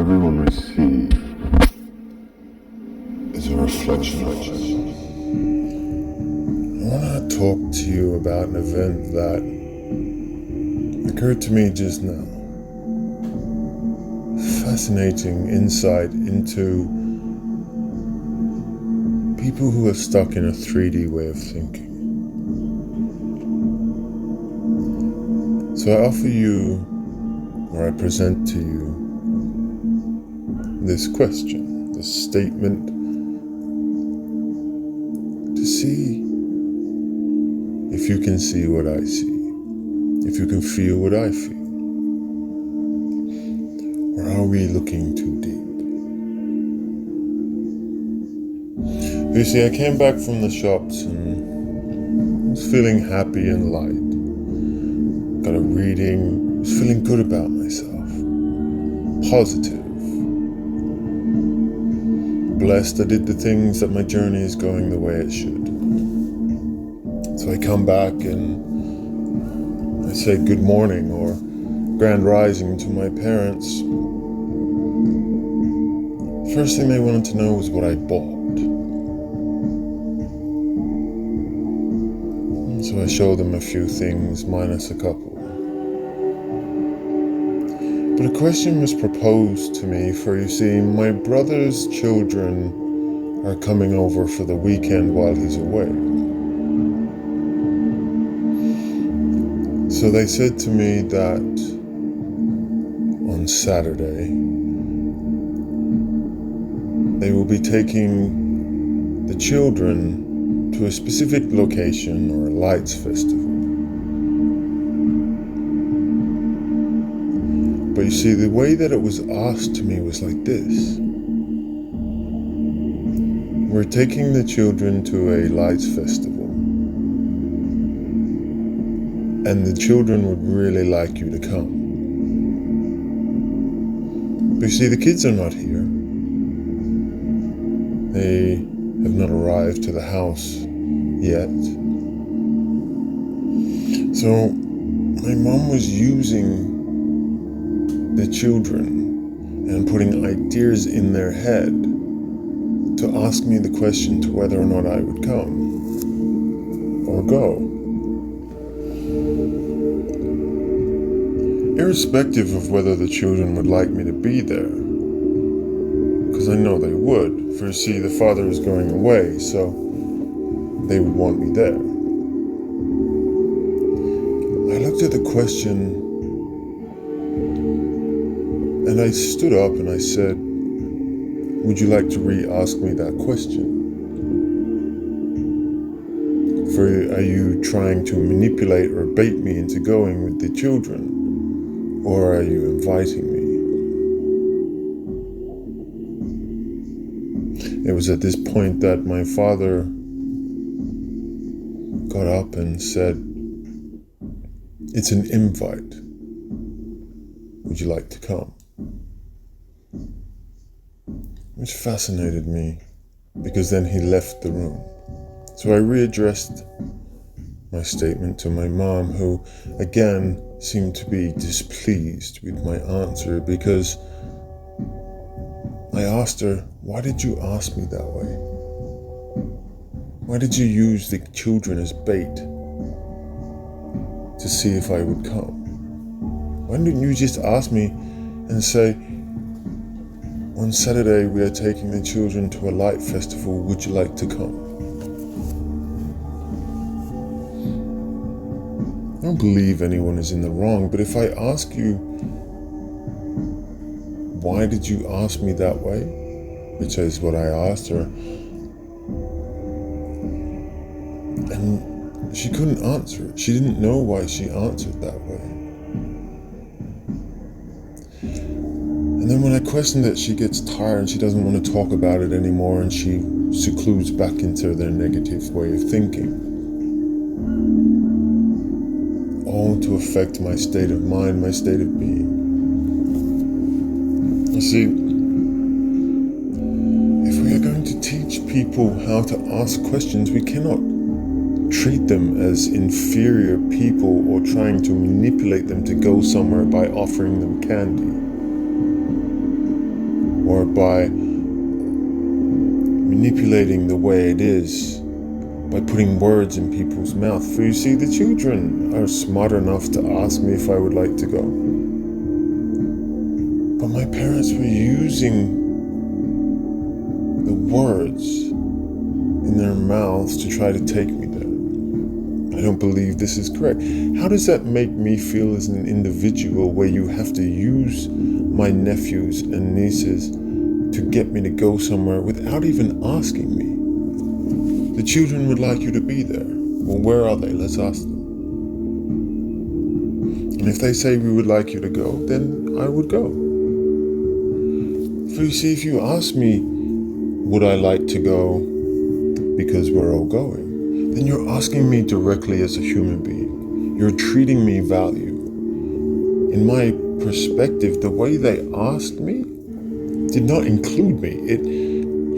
everyone receives is a reflection of us. I want to talk to you about an event that occurred to me just now. Fascinating insight into people who are stuck in a 3D way of thinking. So I offer you, or I present to you, this question, this statement, to see if you can see what I see, if you can feel what I feel, or are we looking too deep? You see, I came back from the shops and was feeling happy and light. Got a reading, was feeling good about myself, positive. Blessed I did the things that my journey is going the way it should. So I come back and I say good morning or grand rising to my parents. First thing they wanted to know was what I bought. So I showed them a few things, minus a couple. But a question was proposed to me, for you see, my brother's children are coming over for the weekend while he's away. So they said to me that on Saturday, they will be taking the children to a specific location or a lights festival. But you see, the way that it was asked to me was like this. We're taking the children to a lights festival, and the children would really like you to come. But you see, the kids are not here. They have not arrived to the house yet. So my mom was using the children and putting ideas in their head to ask me the question to whether or not I would come or go. Irrespective of whether the children would like me to be there, because I know they would, for you see, the father is going away, so they would want me there. I looked at the question and I stood up and I said, would you like to re-ask me that question? Are you trying to manipulate or bait me into going with the children? Or are you inviting me? It was at this point that my father got up and said, it's an invite. Would you like to come? Which fascinated me, because then he left the room. So I readdressed my statement to my mom, who again seemed to be displeased with my answer, because I asked her, why did you ask me that way? Why did you use the children as bait to see if I would come? Why didn't you just ask me and say, on Saturday we are taking the children to a light festival, would you like to come? I don't believe anyone is in the wrong, but if I ask you, why did you ask me that way? Which is what I asked her. And she couldn't answer it. She didn't know why she answered that way. And then when I questioned it, she gets tired and she doesn't want to talk about it anymore, and she secludes back into their negative way of thinking. All to affect my state of mind, my state of being. You see, if we are going to teach people how to ask questions, we cannot treat them as inferior people or trying to manipulate them to go somewhere by offering them candy. or by manipulating the way it is, by putting words in people's mouth. For you see, the children are smart enough to ask me if I would like to go. But my parents were using the words in their mouths to try to take me there. I don't believe this is correct. How does that make me feel as an individual, where you have to use my nephews and nieces to get me to go somewhere without even asking me? The children would like you to be there. Well, where are they? Let's ask them. And if they say we would like you to go, then I would go. For you see, if you ask me, would I like to go because we're all going, then you're asking me directly as a human being. You're treating me value. In my perspective, the way they asked me did not include me. It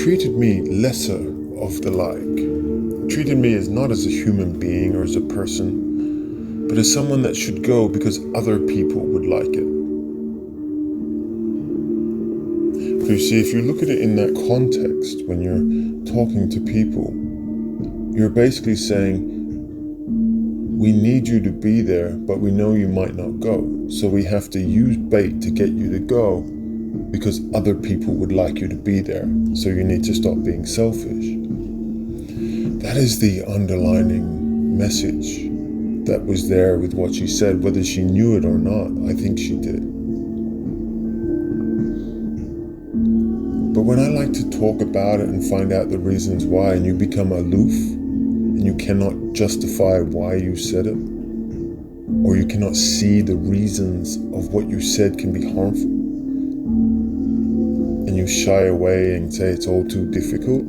treated me lesser of the like. It treated me as not as a human being or as a person, but as someone that should go because other people would like it. You see, if you look at it in that context, when you're talking to people, you're basically saying, we need you to be there, but we know you might not go. So we have to use bait to get you to go because other people would like you to be there. So you need to stop being selfish. That is the underlining message that was there with what she said. Whether she knew it or not, I think she did. But when I like to talk about it and find out the reasons why, and you become aloof, and you cannot justify why you said it, or you cannot see the reasons of what you said can be harmful, and you shy away and say it's all too difficult,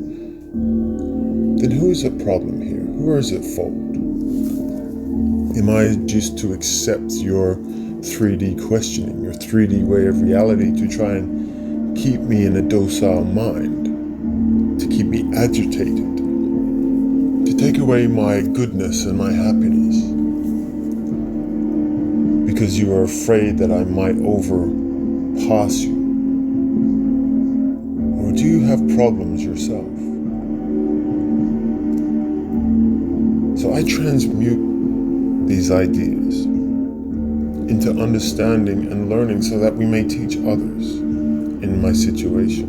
then who is at problem here? Who is at fault? Am I just to accept your 3D questioning, your 3D way of reality, to try and keep me in a docile mind, to keep me agitated, to take away my goodness and my happiness, because you are afraid that I might overpass you? Or do you have problems yourself? So I transmute these ideas into understanding and learning so that we may teach others in my situation.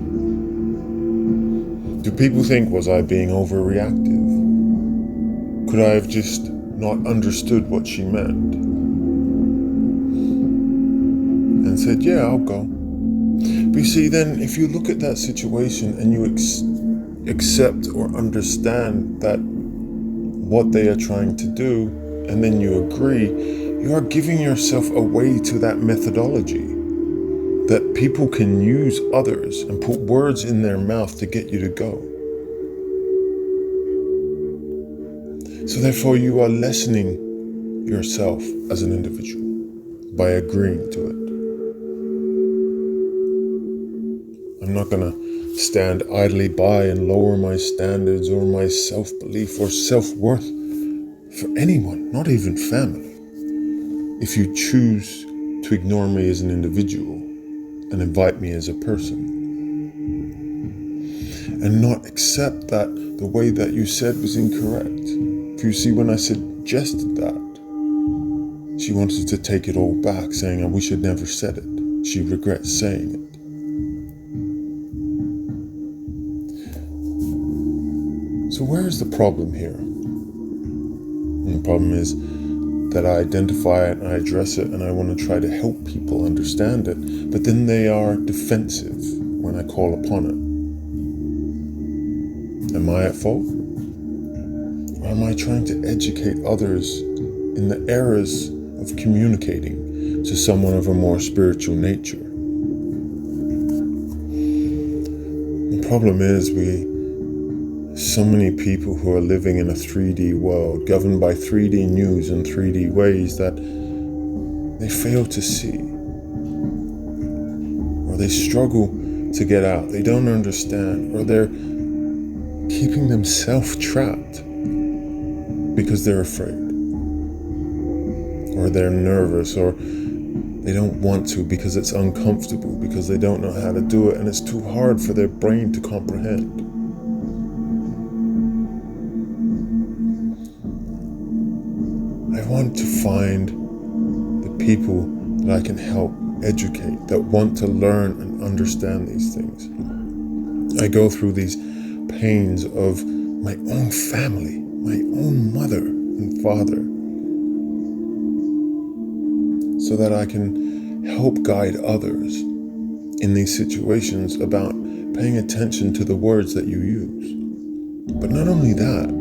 Do people think, was I being overreactive? Could I have just not understood what she meant and said, yeah, I'll go? But you see, then if you look at that situation and you accept or understand that what they are trying to do, and then you agree, you are giving yourself away to that methodology that people can use others and put words in their mouth to get you to go. So therefore you are lessening yourself as an individual by agreeing to it. I'm not going to stand idly by and lower my standards or my self-belief or self-worth for anyone, not even family, if you choose to ignore me as an individual and invite me as a person, and not accept that the way that you said was incorrect. If you see, when I suggested that, she wanted to take it all back, saying I wish I'd never said it. She regrets saying it. So where is the problem here? And the problem is that I identify it and I address it and I want to try to help people understand it, but then they are defensive when I call upon it. Am I at fault? Or am I trying to educate others in the errors of communicating to someone of a more spiritual nature? The problem is so many people who are living in a 3D world, governed by 3D news and 3D ways, that they fail to see, or they struggle to get out. They don't understand, or they're keeping themselves trapped because they're afraid, or they're nervous, or They don't want to because it's uncomfortable, because they don't know how to do it, and it's too hard for their brain to comprehend. I want to find the people that I can help educate, that want to learn and understand these things. I go through these pains of my own family, my own mother and father, so that I can help guide others in these situations about paying attention to the words that you use. But not only that,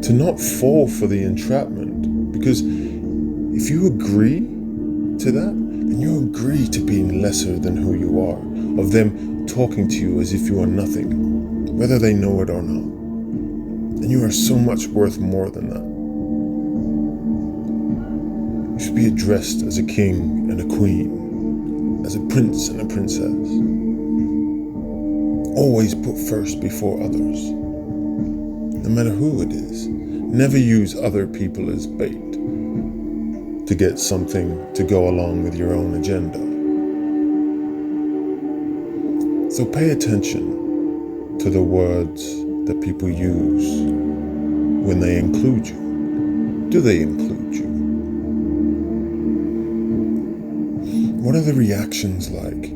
to not fall for the entrapment, because if you agree to that, then you agree to being lesser than who you are, of them talking to you as if you are nothing, whether they know it or not. And you are so much worth more than that. You should be addressed as a king and a queen, as a prince and a princess. Always put first before others, no matter who it is. Never use other people as bait to get something to go along with your own agenda. So pay attention to the words that people use when they include you. Do they include you? What are the reactions like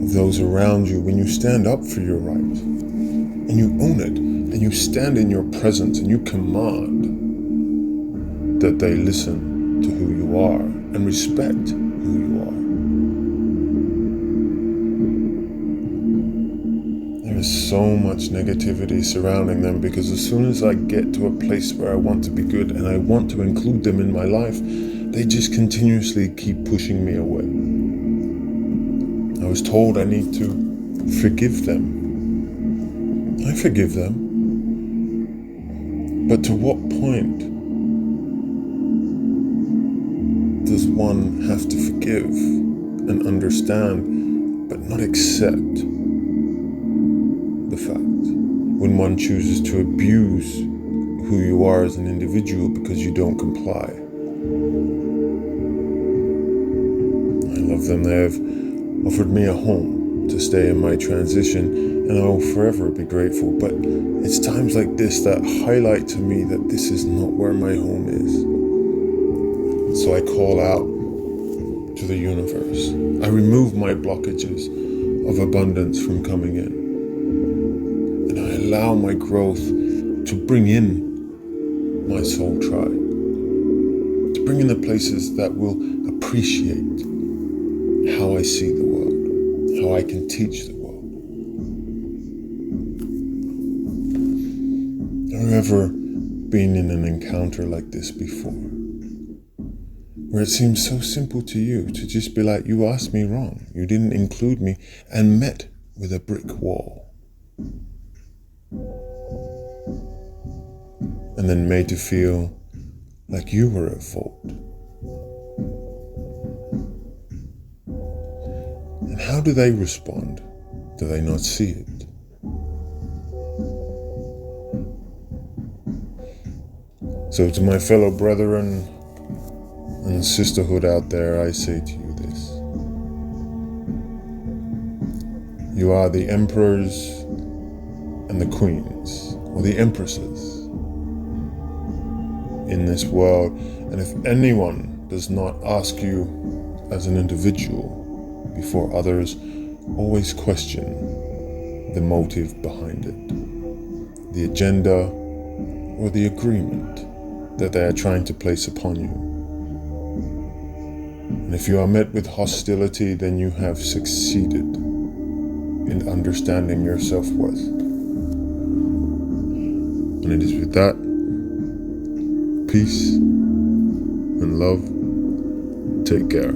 of those around you when you stand up for your right and you own it and you stand in your presence and you command that they listen to who you are and respect who you are? There is so much negativity surrounding them, because as soon as I get to a place where I want to be good and I want to include them in my life, they just continuously keep pushing me away. I was told I need to forgive them. I forgive them. But to what point does one have to forgive and understand, but not accept the fact when one chooses to abuse who you are as an individual because you don't comply? I love them. They have offered me a home to stay in my transition, and I will forever be grateful. But it's times like this that highlight to me that this is not where my home is. So I call out to the universe. I remove my blockages of abundance from coming in. And I allow my growth to bring in my soul tribe, to bring in the places that will appreciate how I see the world, how I can teach the world. Have you ever been in an encounter like this before, where it seems so simple to you to just be like, you asked me wrong, you didn't include me, and met with a brick wall, and then made to feel like you were at fault? And how do they respond? Do they not see it? So to my fellow brethren and sisterhood out there, I say to you this: you are the emperors and the queens, or the empresses in this world. And if anyone does not ask you as an individual before others, always question the motive behind it, the agenda or the agreement that they are trying to place upon you. And if you are met with hostility, then you have succeeded in understanding your self-worth. And it is with that peace and love. Take care.